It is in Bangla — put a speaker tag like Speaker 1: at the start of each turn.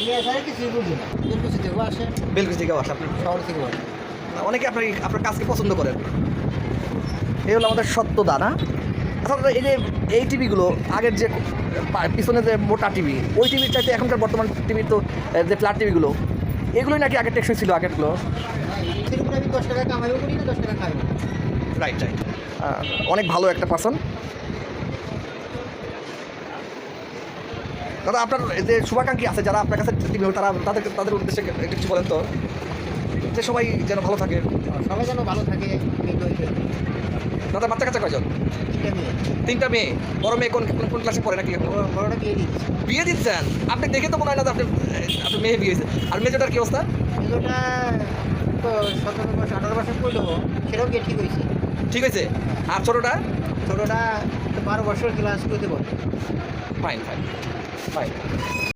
Speaker 1: আমি আসলে কিছুই বুঝি না, বেলকুচি থেকেও আসে,
Speaker 2: বেলকুচি থেকেও আসে আপনার
Speaker 1: শহর থেকেও আসে।
Speaker 2: অনেকে আপনার কাজকে পছন্দ করেন। এই হলো আমাদের সত্যদা না। আসলে এই যে এই টিভিগুলো আগের যে পিছনে যে মোটা টিভি, ওই টিভির চাইতে এখনকার বর্তমান টিভির তো যে ফ্ল্যাট টিভিগুলো, এগুলোই নাকি আগের টেকসই ছিল আগেরগুলো।
Speaker 1: এর উপরে আমি 10 টাকা কামাইও করি না, 10 টাকা খাই না।
Speaker 2: রাইট রাইট, অনেক ভালো একটা পার্সন। দাদা আপনার যে শুভাকাঙ্ক্ষী আছে যারা আপনার কাছে টিভি তারা তাদের উদ্দেশ্যে একটু কিছু বলেন তো, যে সবাই যেন ভালো থাকে।
Speaker 1: সবাই যেন ভালো থাকে, কিন্তু
Speaker 2: দাদা বাচ্চা কাচ্চা কয়জন?
Speaker 1: 3টা মেয়ে,
Speaker 2: 3টা মেয়ে। বড় মেয়ে কোন কোন ক্লাসে পড়ে নাকি?
Speaker 1: বড়টা বিয়ে দিচ্ছে।
Speaker 2: বিয়ে দিচ্ছেন? আপনি দেখে তো মনে হয় না যে আপনার মেয়ে বিয়ে হয়েছে। আর মেজোটার কি অবস্থা?
Speaker 1: এগুলোটা তো 17 বছর 18 বছর পড়লো, সেটাও বিয়ে ঠিক হয়েছে।
Speaker 2: ঠিক হয়েছে। আর ছোটোটা?
Speaker 1: ছোটোটা 12 বছর ক্লাস করতে পারে।
Speaker 2: Fine fine fine.